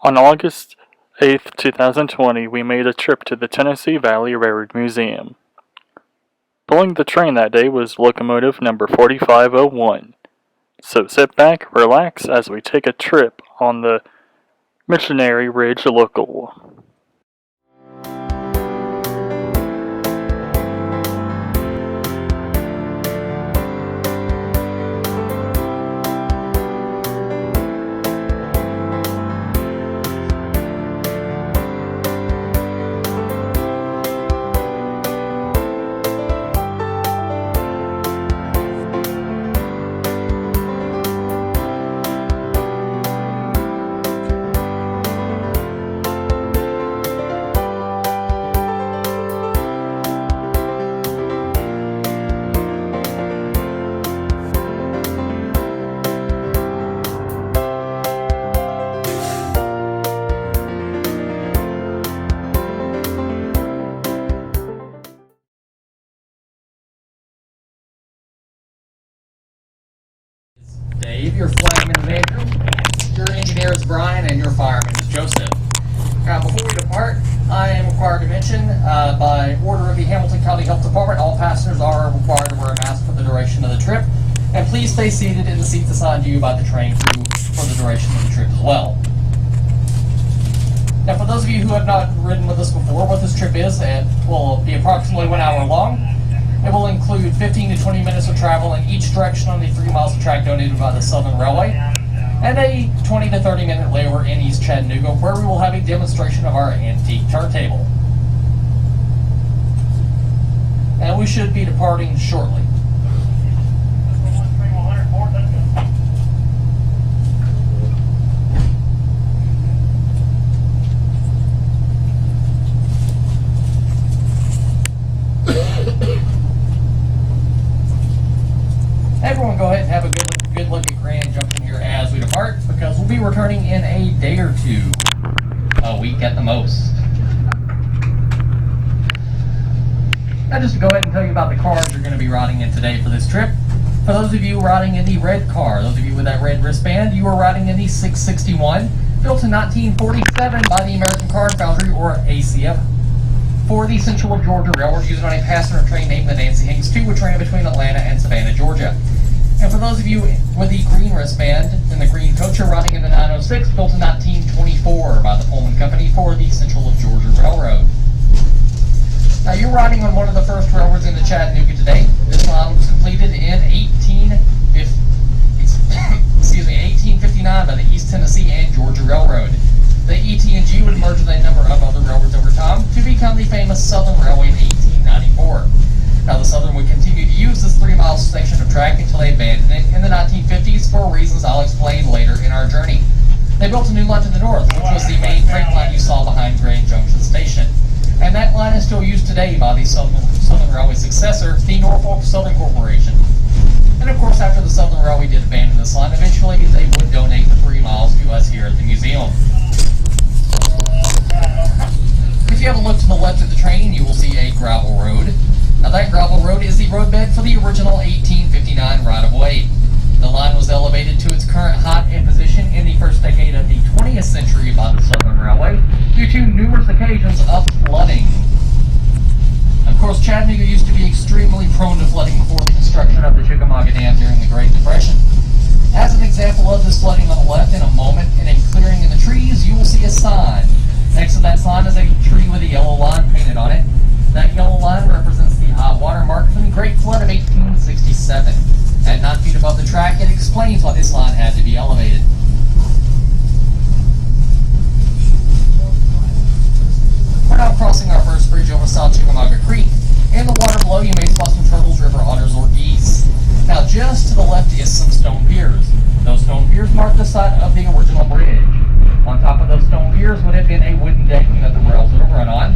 On August 8, 2020, we made a trip to the Tennessee Valley Railroad Museum. Pulling the train that day was locomotive number 4501. So sit back, relax as we take a trip on the Missionary Ridge Local. Dave, your flagman is Andrew, your engineer is Brian, and your fireman is Joseph. Now, before we depart, I am required to mention, by order of the Hamilton County Health Department, all passengers are required to wear a mask for the duration of the trip, and please stay seated in the seats assigned to you by the train crew for the duration of the trip as well. Now, for those of you who have not ridden with us before, what this trip is, it will be approximately 1 hour long. It will include 15 to 20 minutes of travel in each direction on the 3 miles of track donated by the Southern Railway, and a 20 to 30 minute layover in East Chattanooga, where we will have a demonstration of our antique turntable. And we should be departing shortly. Everyone go ahead and have a good look at Grand Junction here as we depart, because we'll be returning in a day or two, a week at the most. Now, just to go ahead and tell you about the cars you're going to be riding in today for this trip. For those of you riding in the red car, those of you with that red wristband, you are riding in the 661, built in 1947 by the American Car Foundry, or ACF, for the Central of Georgia Railroad, used on a passenger train named the Nancy Hanks II, which ran between Atlanta and Savannah, Georgia. And for those of you with the green wristband and the green coach, you're riding in the 906, built in 1924 by the Pullman Company for the Central of Georgia Railroad. Now, you're riding on one of the first railroads into Chattanooga today. This line was completed in 1859 by the East Tennessee and Georgia Railroad. The ET&G would merge with a number of other railroads over time to become the famous Southern Railway in 1894. Now, the Southern would continue to use this 3-mile section of track until they abandoned it in the 1950s for reasons I'll explain later in our journey. They built a new line to the north, which was the main freight line you saw behind Grand Junction Station. And that line is still used today by the Southern Railway successor, the Norfolk Southern Corporation. And of course, after the Southern Railway did abandon this line, eventually they would donate the 3 miles to us here at the museum. If you have a look to the left of the train, you will see a gravel road. Now, that gravel road is the roadbed for the original 1859 right-of-way. The line was elevated to its current height and position in the first decade of the 20th century by the Southern Railway due to numerous occasions of flooding. Of course, Chattanooga used to be extremely prone to flooding before the construction of the Chickamauga Dam during the Great Depression. As an example of this flooding on the left, in a moment, in a clearing in the trees, you will see a sign. Next to that sign is a tree with a yellow line painted on it. That yellow line represents the high water mark from the Great Flood of 1867. At 9 feet above the track, it explains why this line had to be elevated. We're now crossing our first bridge over South Chickamauga Creek. In the water below, you may spot some turtles, river otters, or geese. Now, just to the left is some stone piers. Those stone piers mark the site of the original bridge. On top of those stone piers would have been a wooden decking that the rails would have run on.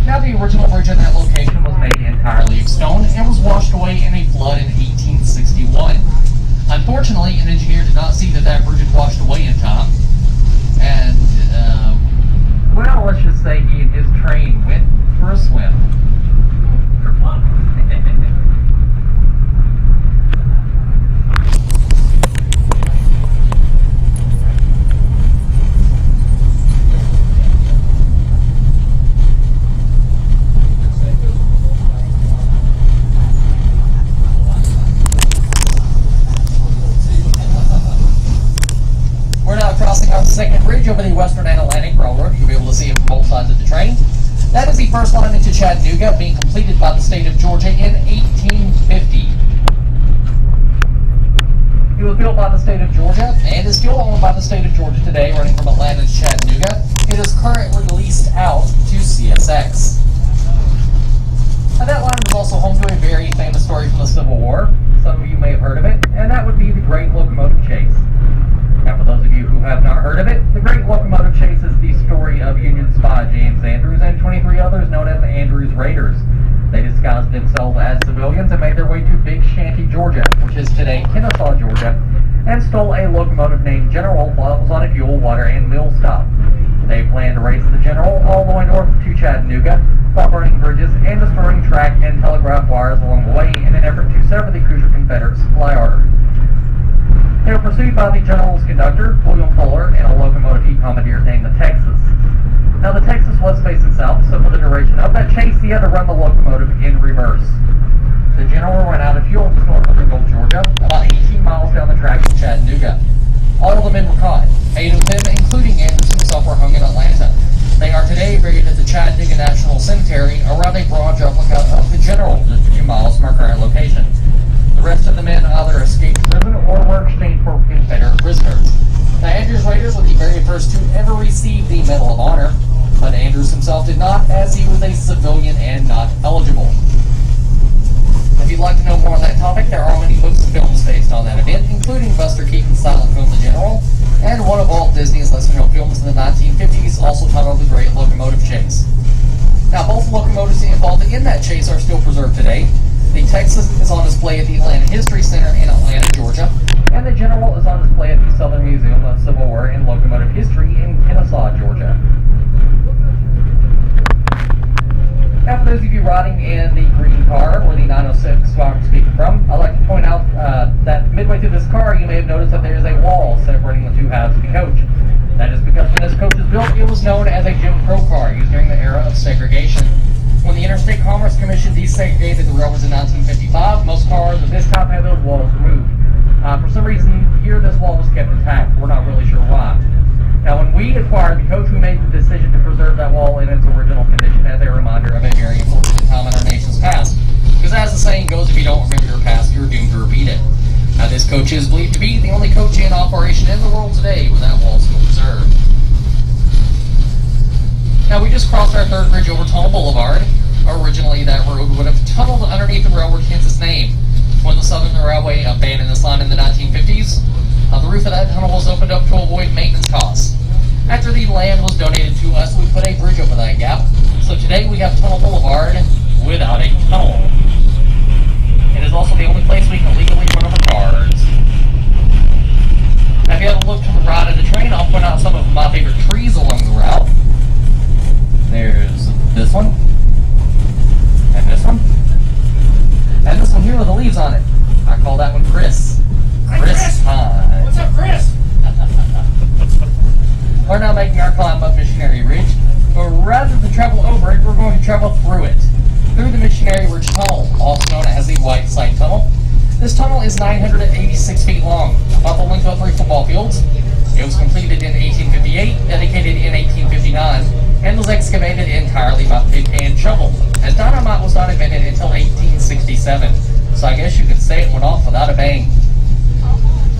Now, the original bridge at that location was made entirely of stone and was washed away in a flood in 1861. Unfortunately, an engineer did not see that that bridge had washed away in time, and, well, let's just say he and his train went for a swim. second bridge over the Western and Atlantic Railroad. You'll be able to see it from both sides of the train. That is the first line into Chattanooga, being completed by the state of Georgia in 1850. It was built by the state of Georgia and is still owned by the state of Georgia today, running from Atlanta to Chattanooga. It is currently leased out to CSX. Now, that line is also home to a very famous story from the Civil War. Some of you may have heard of it, and that would be the Great Locomotive Chase. Now, for those of you who have not heard of it, the Great Locomotive Chase is the story of Union spy James Andrews and 23 others known as Andrews Raiders. They disguised themselves as civilians and made their way to Big Shanty, Georgia, which is today Kennesaw, Georgia, and stole a locomotive named General while it was on a fuel, water, and mill stop. They planned to race the General all the way north to Chattanooga, while burning bridges and destroying track and telegraph wires along the way in an effort to sever the crucial Confederate supply artery. They were pursued by the General's conductor, William Fuller, and a locomotive he commandeered named the Texas. Now, the Texas was facing south, so for the duration of that chase, he had to run the locomotive in reverse. The General ran out of fuel just north of Ringgold, Georgia, about 18 miles down the track in Chattanooga. All of the men were caught. 8 of them, including Andrews himself, were hung in Atlanta. They are today buried at the Chattanooga National Cemetery around a bronze replica of the General, just a few miles from our current location. The rest of the men either escaped prison or were exchanged for Confederate prisoners. Now, Andrews Raiders were the very first to ever receive the Medal of Honor, but Andrews himself did not, as he was a civilian and not eligible. If you'd like to know more on that topic, there are many books and films based on that event, including Buster Keaton's silent film The General, and one of Walt Disney's lesser-known films in the 1950s, also titled The Great Locomotive Chase. Now, both locomotives involved in that chase are still preserved today. The Texas is on display at the Atlanta History Center in Atlanta, Georgia, and the General is on display at the Southern Museum of Civil War and Locomotive History in Kennesaw, Georgia. Now, for those of you riding in the green car, or the 906 I'm speaking from, I'd like to point out that midway through this car, you may have noticed that there is a wall separating the two halves of the coach. That is because when this coach was built, it was known as a Jim Crow car, used during the era of segregation. When the Interstate Commerce Commission desegregated the railroads in 1955, most cars of this type had those walls removed. For some reason, here this wall was kept intact. We're not really sure why. Now, when we acquired the coach, we made the decision to preserve that wall in its original condition as a reminder of a very unfortunate time in our nation's past. Because as the saying goes, if you don't remember your past, you're doomed to repeat it. Now, this coach is believed to be the only coach in operation in the world today with that wall still preserved. Now, we just crossed our third bridge over Tunnel Boulevard. Originally, that road would have tunneled underneath the railroad hence its name. When the Southern Railway abandoned this line in the 1950s, the roof of that tunnel was opened up to avoid maintenance costs. After the land was donated to us, we put a bridge over that gap. So today we have Tunnel Boulevard without a tunnel. It is also the only place we can legally run over cars. Now, if you have a look to the right of the train, I'll point out some of my favorite trees along the route. There's this one, and this one, and this one here with the leaves on it. I call that one Chris. Chris time. What's up, Chris? We're now making our climb up Missionary Ridge, but rather than travel over it, we're going to travel through it. Through the Missionary Ridge Tunnel, also known as the White Site Tunnel. This tunnel is 986 feet long, about the length of 3 football fields. It was completed in 1858, dedicated in 1859, and was excavated entirely by pick and shovel, as dynamite was not invented until 1867. So I guess you could say it went off without a bang.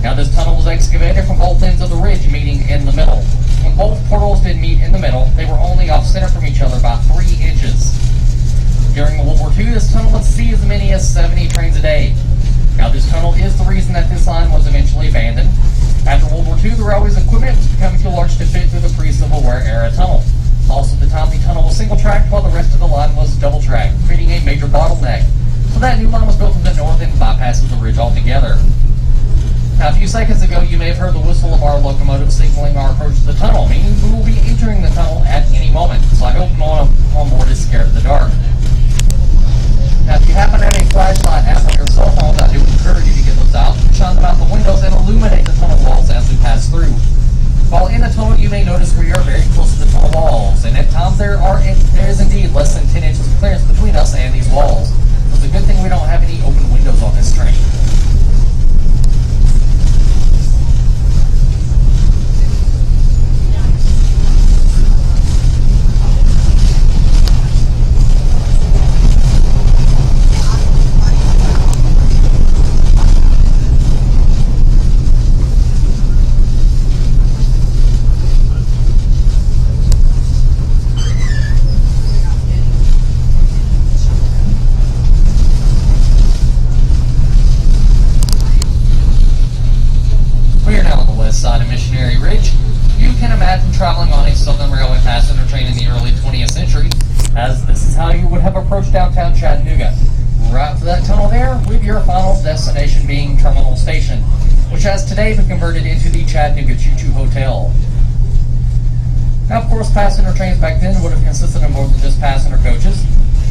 Now, this tunnel was excavated from both ends of the ridge, meeting in the middle. When both portals did meet in the middle, they were only off-center from each other by 3 inches. During World War II, this tunnel would see as many as 70 trains a day. Now, this tunnel is the reason that this line was eventually abandoned. After World War II, the railway's equipment was becoming too large to fit through the pre-Civil War era tunnel. Also, at the time, the tunnel was single-tracked while the rest of the line was double-tracked, creating a major bottleneck. So that new line was built in the north and bypasses the ridge altogether. Now, a few seconds ago, you may have heard the whistle of our locomotive signaling our approach to the tunnel, meaning we will be entering the tunnel at any moment. So I hope no one on board is scared of the dark. Now, if you happen to have a flashlight app on your cell phone, I do encourage you to get those out, shine them out the windows, and illuminate the tunnel walls as we pass through. While in the tunnel, you may notice we are very close to the tunnel walls, and at times there is indeed less than 10 inches of clearance between us and these walls. So it's a good thing we don't have any open windows on this train. on the west side of Missionary Ridge, you can imagine traveling on a Southern Railway passenger train in the early 20th century, as this is how you would have approached downtown Chattanooga. Right through that tunnel there, with your final destination being Terminal Station, which has today been converted into the Chattanooga Choo Choo Hotel. Now, of course, passenger trains back then would have consisted of more than just passenger coaches.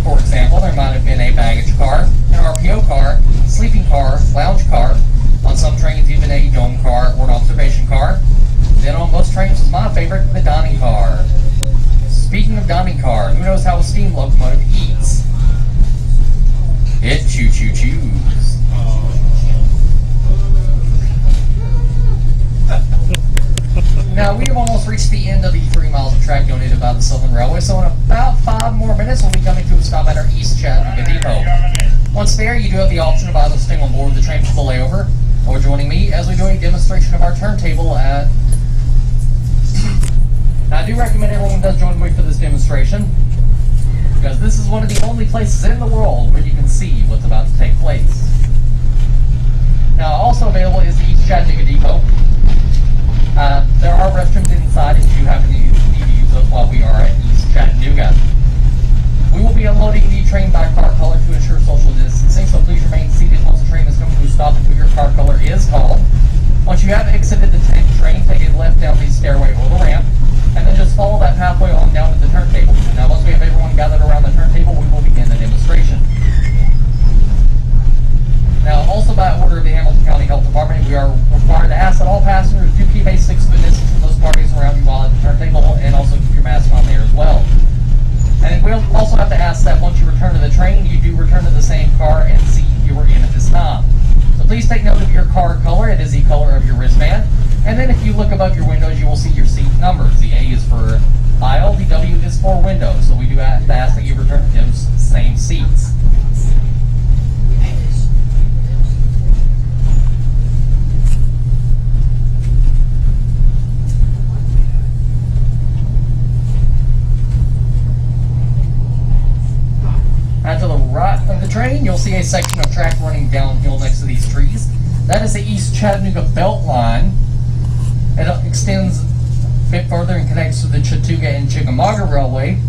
For example, there might have been a baggage car, an RPO car, sleeping car, lounge car, on some trains even a dome car or an observation car. Then on most trains was my favorite, the dining car. Speaking of dining car, who knows how a steam locomotive eats? It choo-choo-choos. Now, we have almost reached the end of the 3 miles of track donated by the Southern Railway, so in about 5 more minutes we'll be coming to a stop at our East Chattanooga depot. Once there, you do have the option of either staying on board the train for the layover, or joining me as we do a demonstration of our turntable at... Now, I do recommend everyone does join me for this demonstration, because this is one of the only places in the world where you can see what's about to take place. Now, also available is the East Chattanooga depot. There are restrooms inside if you happen to need to use those while we are at East Chattanooga. We will be unloading the train by car color to ensure social distancing, so please remain seated once the train is coming to a stop until your car color is called. Once you have exited the train, take a left down the stairway or the ramp, and then just follow that pathway on down to the turntable. Now, once we have everyone gathered around the turntable, we will begin the demonstration. Now, also by order of the Hamilton County Health Department, we are required to ask that all passengers do keep a 6-foot distance from those parties around you while at the turntable, and also keep your mask on there as well. And we also have to ask that once you return to the train, you do return to the same car and seat you were in at this time. So please take note of your car color. It is the color of your wristband. And then if you look above your windows, you will see your seat numbers. The A is for aisle, the W is for window. So we do have to ask that you return to those same seats. Now to the right of the train, you'll see a section of track running downhill next to these trees. That is the East Chattanooga Belt Line. It extends a bit further and connects to the Chattooga and Chickamauga Railway.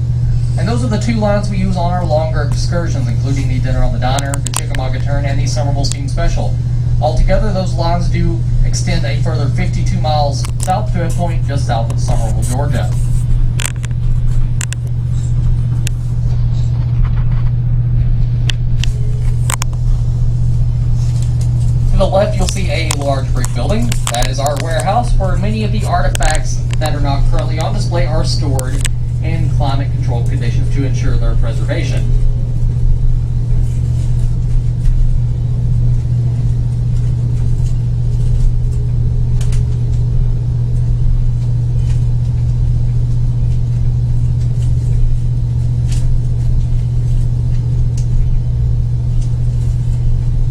And those are the 2 lines we use on our longer excursions, including the Dinner on the Diner, the Chickamauga Turn, and the Somerville Steam Special. Altogether, those lines do extend a further 52 miles south to a point just south of Somerville, Georgia. To the left, you'll see a large brick building. That is our warehouse, where many of the artifacts that are not currently on display are stored in climate-controlled conditions to ensure their preservation.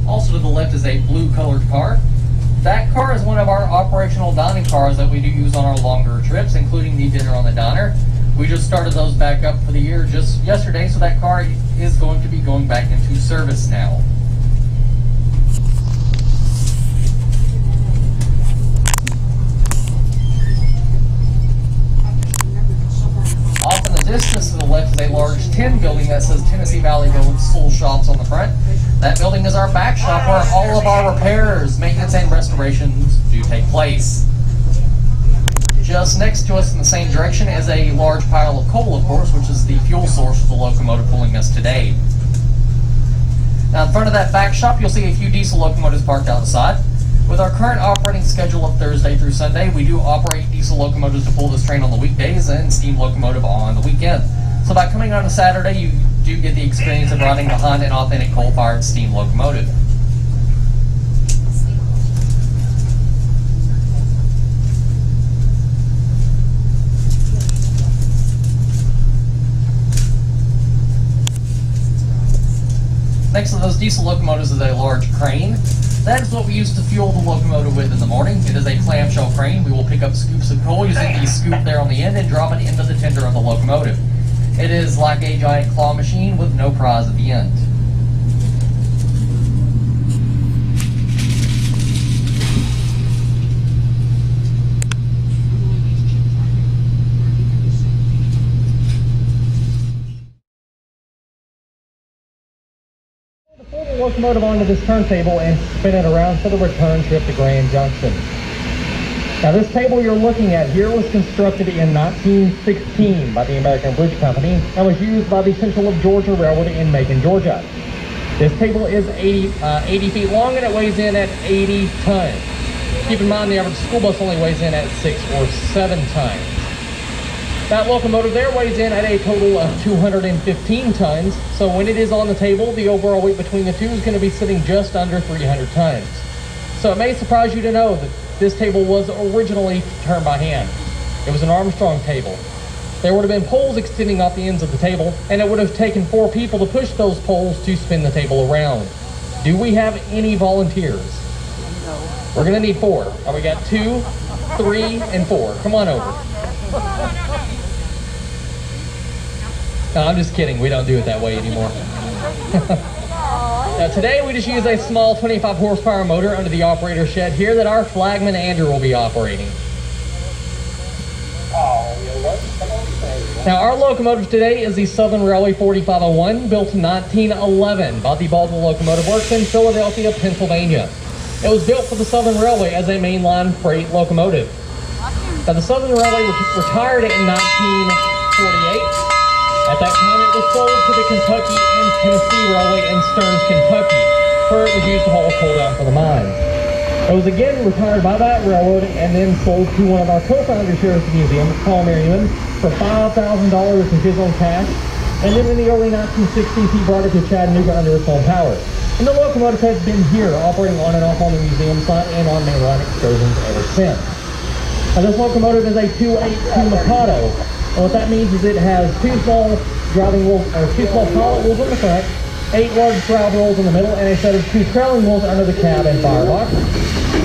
Also to the left is a blue-colored car. That car is one of our operational dining cars that we do use on our longer trips, including the Dinner on the Diner. We just started those back up for the year just yesterday, so that car is going to be going back into service now. Off in the distance to the left is a large tin building that says Tennessee Valley Road Soul Shops on the front. That building is our back shop where all of our repairs, maintenance, and restorations do take place. Just next to us in the same direction is a large pile of coal, of course, which is the fuel source for the locomotive pulling us today. Now in front of that back shop, you'll see a few diesel locomotives parked outside. With our current operating schedule of Thursday through Sunday, we do operate diesel locomotives to pull this train on the weekdays and steam locomotive on the weekend. So by coming on a Saturday, you do get the experience of riding behind an authentic coal-fired steam locomotive. Next to those diesel locomotives is a large crane. That is what we use to fuel the locomotive with in the morning. It is a clamshell crane. We will pick up scoops of coal using the scoop there on the end and drop it into the tender of the locomotive. It is like a giant claw machine with no prize at the end. locomotive onto this turntable and spin it around for the return trip to Grand Junction. Now this table you're looking at here was constructed in 1916 by the American Bridge Company and was used by the Central of Georgia Railroad in Macon, Georgia. This table is 80 feet long and it weighs in at 80 tons. Keep in mind the average school bus only weighs in at 6 or 7 tons. That locomotive there weighs in at a total of 215 tons, so when it is on the table, the overall weight between the two is going to be sitting just under 300 tons. So it may surprise you to know that this table was originally turned by hand. It was an Armstrong table. There would have been poles extending off the ends of the table, and it would have taken 4 people to push those poles to spin the table around. Do we have any volunteers? No. We're going to need 4. We got 2, 3, and 4. Come on over. No, I'm just kidding. We don't do it that way anymore. Now today we just use a small 25 horsepower motor under the operator shed here that our flagman Andrew will be operating. Now our locomotive today is the Southern Railway 4501, built in 1911 by the Baltimore Locomotive Works in Philadelphia, Pennsylvania. It was built for the Southern Railway as a mainline freight locomotive. Now the Southern Railway retired it in 1948. At that time, it was sold to the Kentucky and Tennessee Railway in Stearns, Kentucky, where it was used to haul coal down for the mines. It was again retired by that railroad and then sold to one of our co-founders here at the museum, Paul Merriman, for $5,000 in his own cash. And then in the early 1960s, he brought it to Chattanooga under its own power. And the locomotive has been here, operating on and off on the museum site and on mainline excursions ever since. Now, this locomotive is a 282 Mikado. And what that means is it has 2 small driving wheels, or 2 small pilot wheels on the front, 8 large drive wheels in the middle, and a set of 2 trailing wheels under the cab and firebox.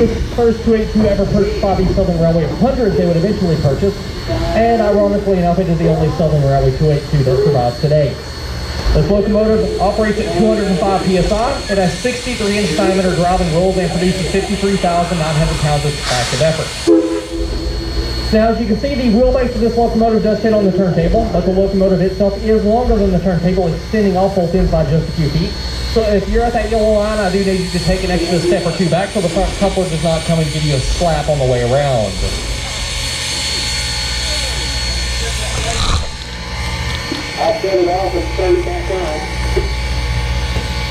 This first 282 ever purchased by the Southern Railway of hundreds they would eventually purchase, and ironically enough, it is the only Southern Railway 282 that survives today. This locomotive operates at 205 psi. It has 63-inch diameter driving wheels and produces 53,900 pounds of active effort. Now, as you can see, the wheelbase of this locomotive does sit on the turntable, but the locomotive itself is longer than the turntable, extending off both ends by just a few feet. So if you're at that yellow line, I do need you to take an extra step or 2 back so the front coupler does not come and give you a slap on the way around. I'll set it off and turn it back on.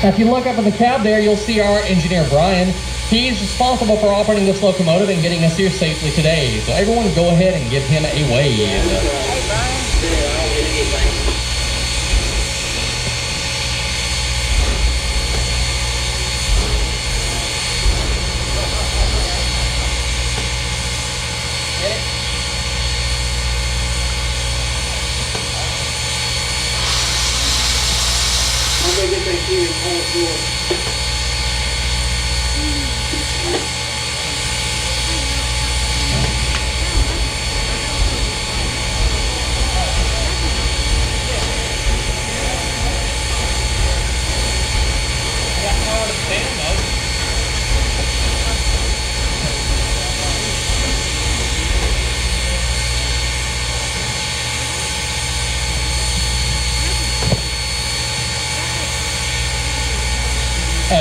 Now, if you look up in the cab there, you'll see our engineer, Brian. He's responsible for operating this locomotive and getting us here safely today. So everyone go ahead and give him a wave. Hey, Brian. I'm going to get that key and hold it door.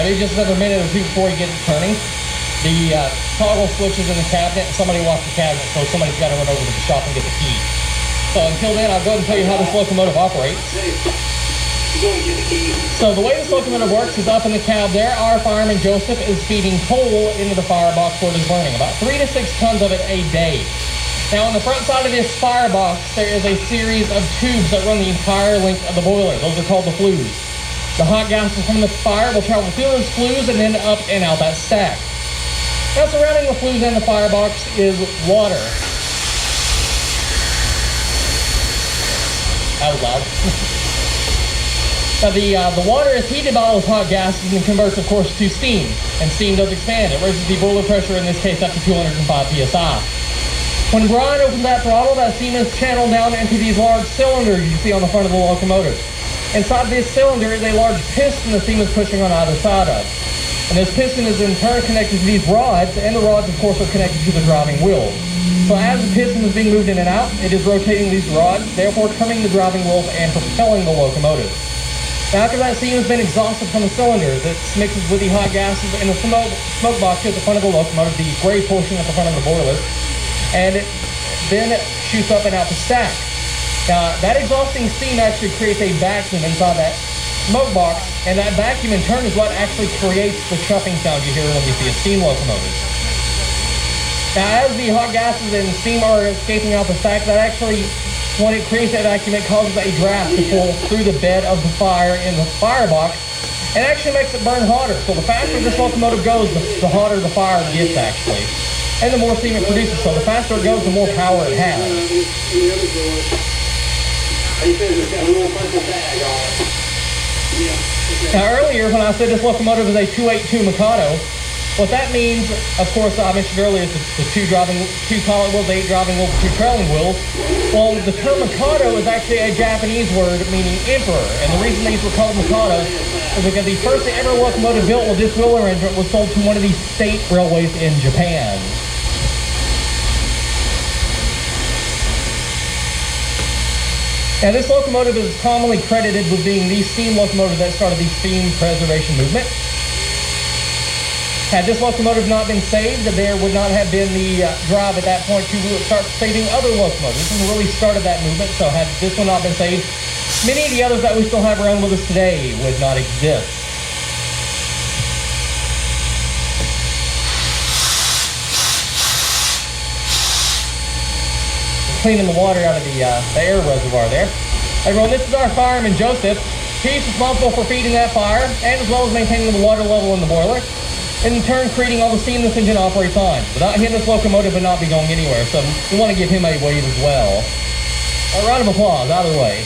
Maybe just another minute or 2 before you get it turning. The toggle switches in the cabinet, and somebody locked the cabinet, so somebody's got to run over to the shop and get the key. So until then, I'll go ahead and tell you how this locomotive operates. So the way this locomotive works is up in the cab there, our fireman Joseph is feeding coal into the firebox where it is burning, about 3 to 6 tons of it a day. Now on the front side of this firebox, there is a series of tubes that run the entire length of the boiler. Those are called the flues. The hot gases from the fire will travel through those flues and then up and out that stack. Now surrounding the flues and the firebox is water. That was loud. Now the water is heated by those hot gases and converts, of course, to steam. And steam does expand. It raises the boiler pressure, in this case, up to 205 psi. When Brian opens that throttle, that steam is channeled down into these large cylinders you see on the front of the locomotive. Inside this cylinder is a large piston the steam is pushing on either side of. And this piston is in turn connected to these rods, and the rods, of course, are connected to the driving wheels. So as the piston is being moved in and out, it is rotating these rods, therefore turning the driving wheels and propelling the locomotive. Now, after that steam has been exhausted from the cylinders, it mixes with the hot gases in the smoke box at the front of the locomotive, the gray portion at the front of the boiler, and it then shoots up and out the stack. Now, that exhausting steam actually creates a vacuum inside that smoke box, and that vacuum in turn is what actually creates the chuffing sound you hear when you see a steam locomotive. Now, as the hot gases and steam are escaping out the stack, that actually, when it creates that vacuum, it causes a draft to pull through the bed of the fire in the firebox, and actually makes it burn hotter. So the faster this locomotive goes, the hotter the fire gets actually, and the more steam it produces. So the faster it goes, the more power it has. Now earlier, when I said this locomotive is a 282 Mikado, what that means, of course, I mentioned earlier, is the two pilot wheels, 8 driving wheels, 2 trailing wheels. Well, the term Mikado is actually a Japanese word meaning emperor, and the reason these were called Mikados is because the first ever locomotive built with this wheel arrangement was sold to one of the state railways in Japan. Now, this locomotive is commonly credited with being the steam locomotive that started the steam preservation movement. Had this locomotive not been saved, there would not have been the drive at that point to start saving other locomotives. This really started that movement, so had this one not been saved, many of the others that we still have around with us today would not exist. Cleaning the water out of the air reservoir there. Everyone, this is our fireman, Joseph. He's responsible for feeding that fire, and as well as maintaining the water level in the boiler, and in turn creating all the steam this engine operates on. Without him, this locomotive would not be going anywhere, so we want to give him a wave as well. A round of applause, either way.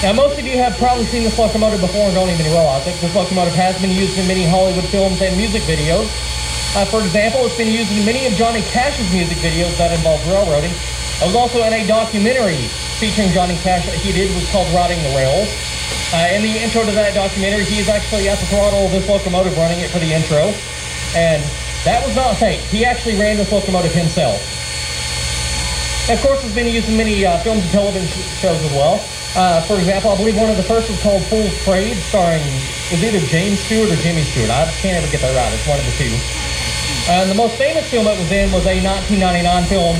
Now, most of you have probably seen this locomotive before and don't even realize it. This locomotive has been used in many Hollywood films and music videos. For example, it's been used in many of Johnny Cash's music videos that involve railroading. It was also in a documentary featuring Johnny Cash that he did, was called Riding the Rails. In the intro to that documentary, he's actually at the throttle of this locomotive running it for the intro. And that was not fake. He actually ran this locomotive himself. Of course, it's been used in many films and television shows as well. For example, I believe one of the first was called Full Trade, starring, is either James Stewart or Jimmy Stewart. I can't ever get that right. It's one of the two. And the most famous film it was in was a 1999 film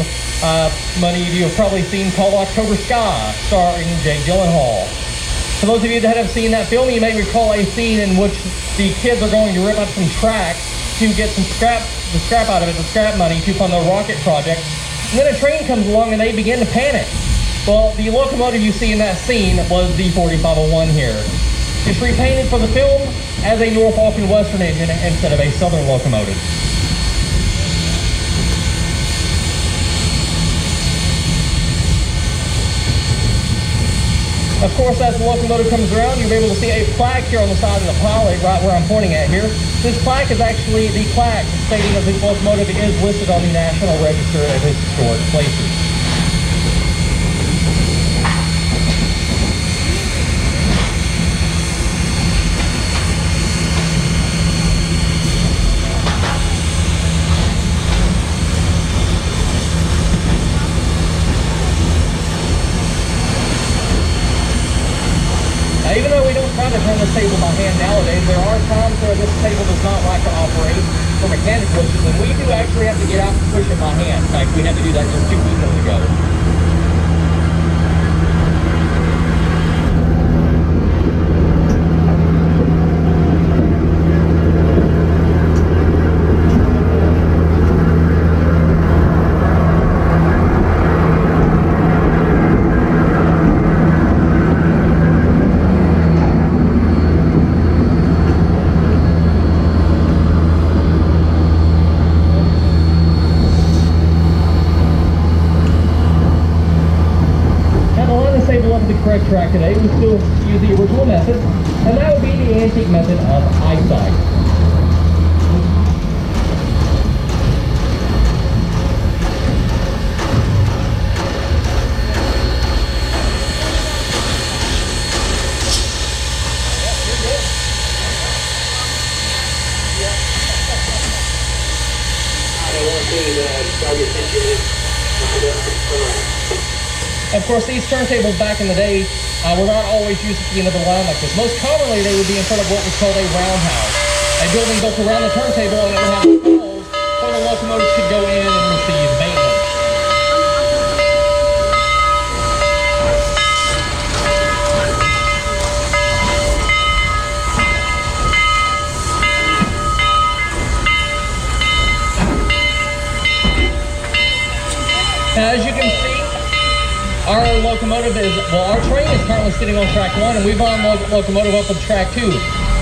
many of you have probably seen called October Sky, starring Jake Gyllenhaal. For those of you that have seen that film, you may recall a scene in which the kids are going to rip up some tracks to get some scrap out of it, the scrap money to fund the rocket project. And then a train comes along and they begin to panic. Well, the locomotive you see in that scene was the 4501 here. It's repainted for the film as a Norfolk and Western engine instead of a Southern locomotive. Of course, as the locomotive comes around, you'll be able to see a plaque here on the side of the pilot, right where I'm pointing at here. This plaque is actually the plaque stating that this locomotive is listed on the National Register of Historic Places. Even though we don't try to turn this table by hand nowadays, there are times where this table does not like to operate for mechanical issues, and we do actually have to get out and push it by hand. In fact, we had to do that just 2 weekends ago. Correct track today, we still use the original method, and that would be the antique method of eyesight. Of course, these turntables back in the day were not always used at the end of the line like this. Most commonly, they would be in front of what was called a roundhouse, a building built around the turntable, and it would have holes where the locomotives could go in and receive maintenance. Now, as you can see, our locomotive is, well, our train is currently sitting on track 1, and we've on the locomotive up on track 2.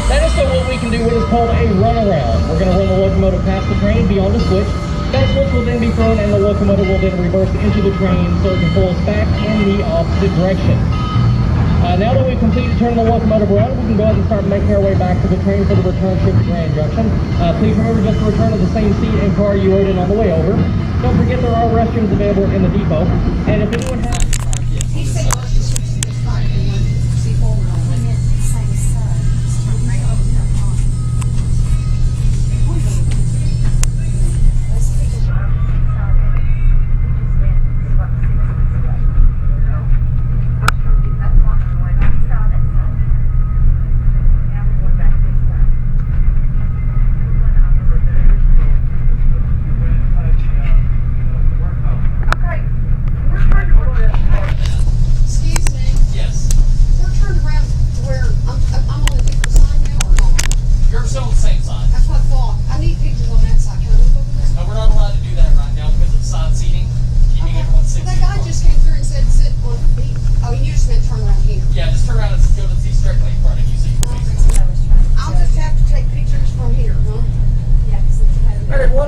That is so what we can do what is called a runaround. We're going to run the locomotive past the train beyond the switch. That switch will then be thrown, and the locomotive will then reverse into the train so it can pull us back in the opposite direction. Now that we've completed turning the locomotive around, we can go ahead and start making our way back to the train for the return trip to Grand Junction. Please remember just to return to the same seat and car you rode in on the way over. Don't forget there are restrooms available in the depot. And if anyone has... He said let's just switch to this side and then see forward on it.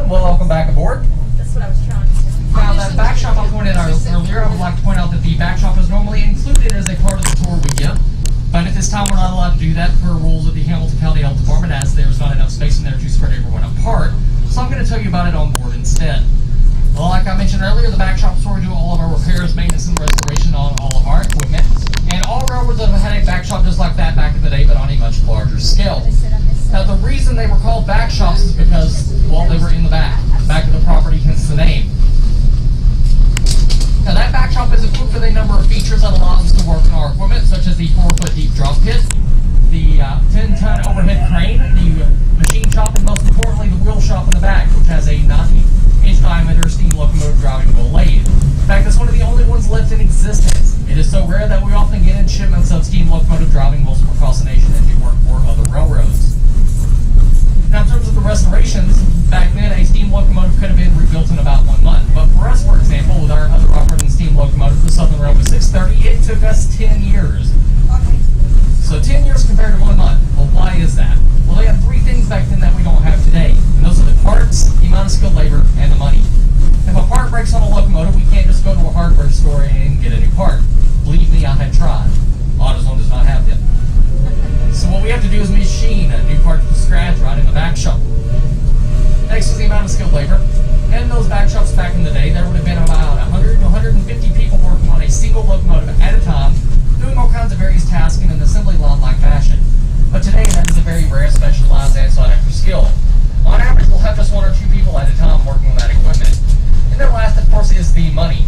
Welcome back aboard. That's what I was trying to do. Now, that back shop I pointed out earlier, I would like to point out that the back shop is normally included as a part of the tour we give, but at this time we're not allowed to do that per rules of the Hamilton County Health Department, as there's not enough space in there to spread everyone apart, so I'm going to tell you about it on board instead. Well, like I mentioned earlier, the back shop is where we do all of our repairs, maintenance, and restoration on all of our equipment, and all railroads have had a back shop just like that back in the day, but on a much larger scale. Now, the reason they were called back shops is because, well, they were in the back of the property, hence the name. Now, that back shop is equipped with a number of features that allow us to work on our equipment, such as the 4-foot deep drop pit, the 10-ton overhead crane, the machine shop, and most importantly, the wheel shop in the back, which has a 90-inch diameter steam locomotive driving wheel lathe. In fact, it's one of the only ones left in existence. It is so rare that we often get in shipments of steam locomotive driving wheels from across the nation and do work for other railroads. Now, in terms of the restorations, back then a steam locomotive could have been rebuilt in about 1 month. But for us, for example, with our other operating steam locomotive, the Southern Railway 630, it took us 10 years. Okay. So 10 years compared to 1 month. Well, why is that? Well, they had 3 things back then that we don't have today. And those are the parts, the amount of skilled labor, and the money. If a part breaks on a locomotive, we can't just go to a hardware store and get a new part. Believe me, I had tried. AutoZone does not have them. So what we have to do is machine a new part from scratch right in the back shop. Next is the amount of skilled labor. In those back shops back in the day, there would have been about 100 to 150 people working on a single locomotive at a time, doing all kinds of various tasks in an assembly line-like fashion. But today, that is a very rare, specialized, and sought-after skill. On average, we'll have just 1 or 2 people at a time working on that equipment. And then last, of course, is the money.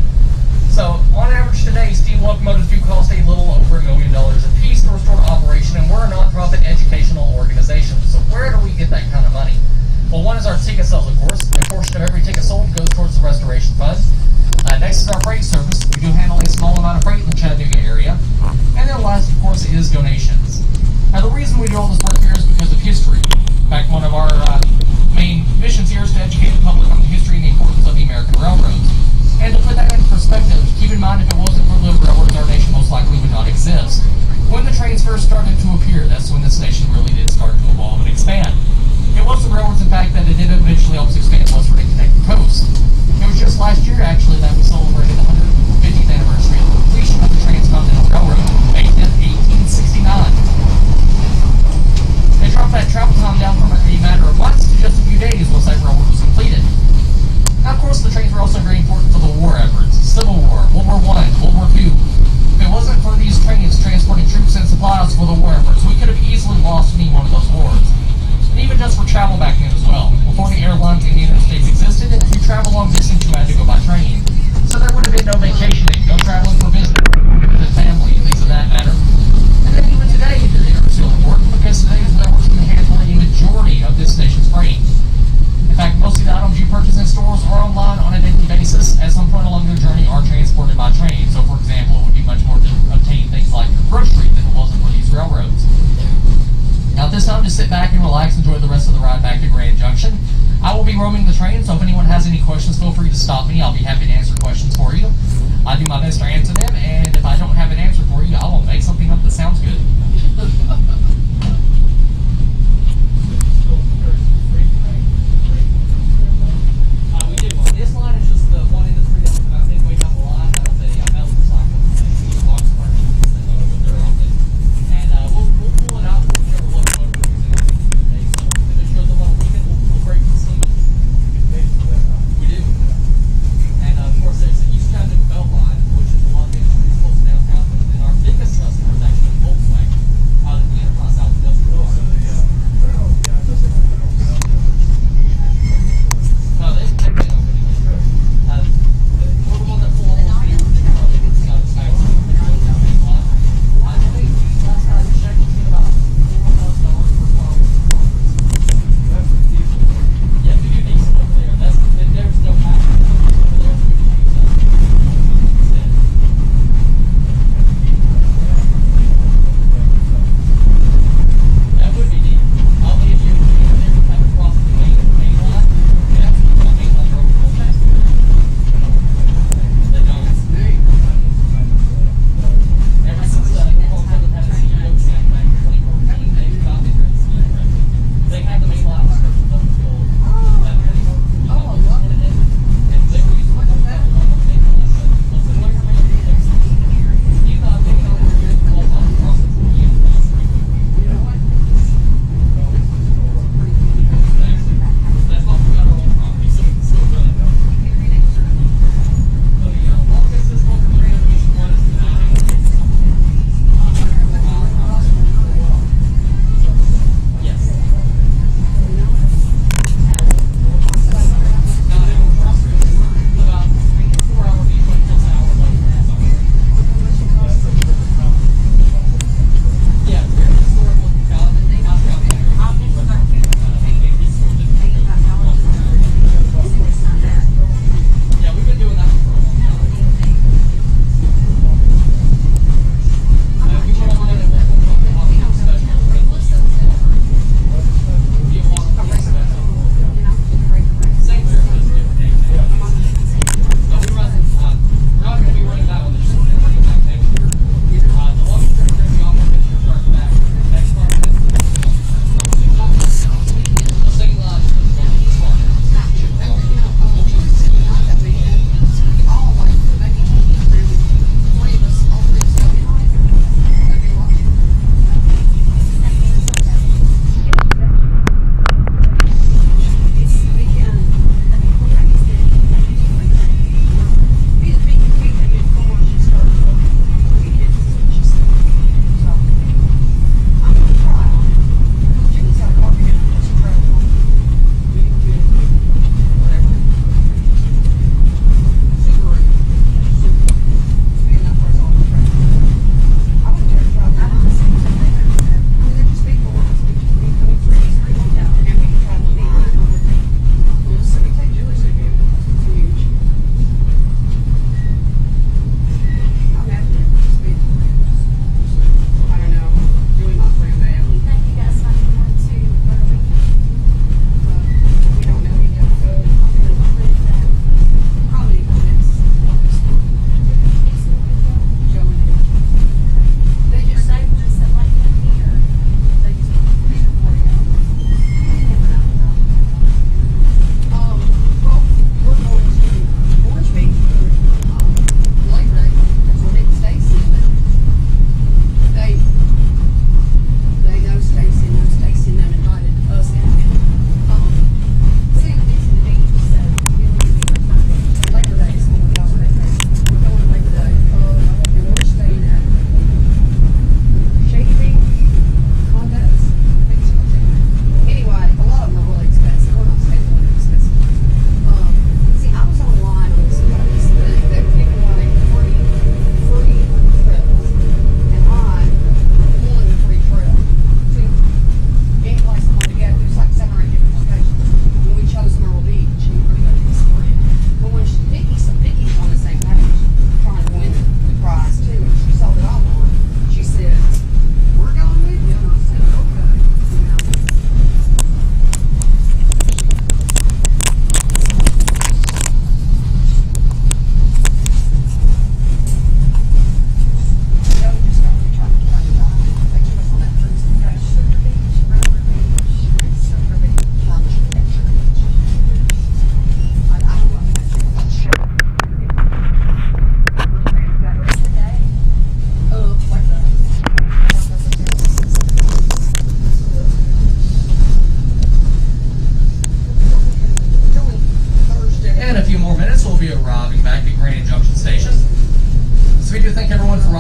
So, on average today, steam locomotives do cost a little over $1 million a piece to restore to operation, and we're a non-profit educational organization. So where do we get that kind of money? Well, one is our ticket sales, of course. A portion of every ticket sold goes towards the restoration fund. Next is our freight service. We do handle a small amount of freight in the Chattanooga area. And then last, of course, is donations. Now, the reason we do all this work here is because of history. In fact, one of our main missions here is to educate the public on the history and the importance of the American railroads. And to put that into perspective, keep in mind if it wasn't for the railroads, our nation most likely would not exist. When the trains first started to appear, that's when this nation really did start to evolve and expand. It was the railroads, in fact, that it did eventually help us expand westward and connect the coast. It was just last year, actually, that we celebrated the 150th anniversary of the completion of the Transcontinental Railroad, May 10th, 1869. They dropped that travel time down from a matter of months to just a few days once that railroad was completed. Now, of course, the trains were also very important for the war efforts. Civil War, World War I, World War II. If it wasn't for these trains transporting troops and supplies for the war efforts, we could have easily lost any one of those wars. And even just for travel back then as well. Before the airlines in the United States existed, to travel on sit back and relax, enjoy the rest of the ride back to Grand Junction. I will be roaming the train, so if anyone has any questions, feel free to stop me. I'll be happy to answer questions for you. I do my best to answer them, and if I don't have an answer for you, I will make something up that sounds good. We do. This line is just the one in the three that I think way down the line. That's a metal recycling thing. Box part with their office. And we'll pull it out for whichever locomotive we're using on the day. So if it shows up on a weekend, we'll break the steam. We do. And of course, there's the East Chattanooga Belt line, which is the one thing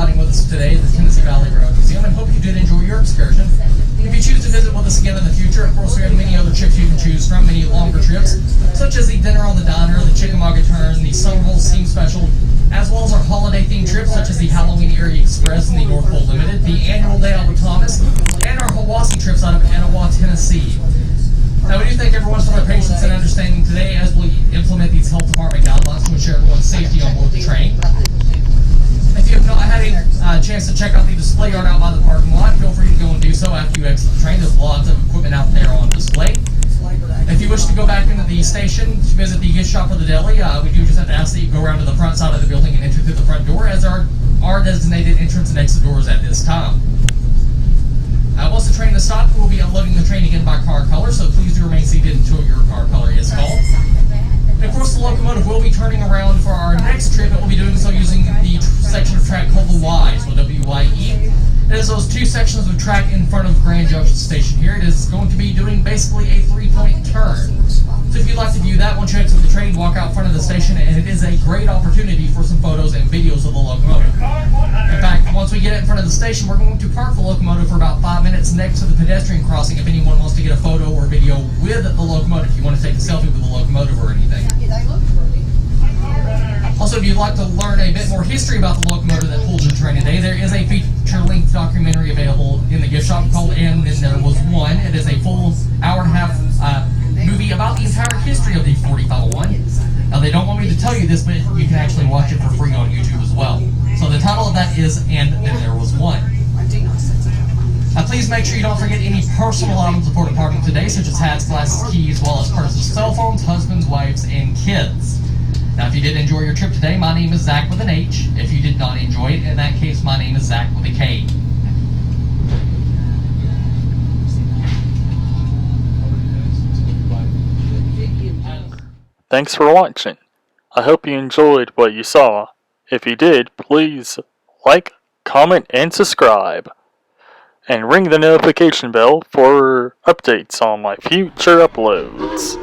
dining with us today at the Tennessee Valley Railroad Museum, and hope you did enjoy your excursion. If you choose to visit with us again in the future, of course, we have many other trips you can choose from, many longer trips, such as the Dinner on the Diner, the Chickamauga Turn, the Summer Bowl Steam Special, as well as our holiday-themed trips, such as the Halloween Area Express and the North Pole Limited, the annual Day Out with Thomas, and our Hawaii trips out of Etowah, Tennessee. Now, we do thank everyone for their patience and understanding today as we implement these health department guidelines to ensure everyone's safety on board the train. If you have not had a chance to check out the display yard out by the parking lot, feel free to go and do so after you exit the train. There's lots of equipment out there on display. If you wish to go back into the station to visit the gift shop or the deli, we do just have to ask that you go around to the front side of the building and enter through the front door, as our designated entrance and exit doors at this time. Once the train is stopped, we'll be unloading the train again by car color, so please do remain seated until your car color is called. And of course, the locomotive will be turning around for our next trip, and we'll be doing so using the section of track called the Y, so W-Y-E. It is those two sections of track in front of Grand Junction Station here. It is going to be doing basically a 3-point turn. So if you'd like to view that, once you exit the train, walk out front of the station, and it is a great opportunity for some photos and videos of the locomotive. In fact, once we get it in front of the station, we're going to park the locomotive for about 5 minutes next to the pedestrian crossing if anyone wants to get a photo or video with the locomotive, if you want to take a selfie with the locomotive or anything. Also, if you'd like to learn a bit more history about the locomotive that pulled your train today, there is a feature-length documentary available in the gift shop called And Then There Was One. It is a full hour-and-a-half movie about the entire history of the 4501. Now, they don't want me to tell you this, but you can actually watch it for free on YouTube as well. So the title of that is And Then There Was One. Please make sure you don't forget any personal items before departing today, such as hats, glasses, keys, wallets, purses, cell phones, husbands, wives, and kids. Now, if you did enjoy your trip today, my name is Zach with an H. If you did not enjoy it, in that case, my name is Zach with a K. Thanks for watching. I hope you enjoyed what you saw. If you did, please like, comment, and subscribe. And ring the notification bell for updates on my future uploads.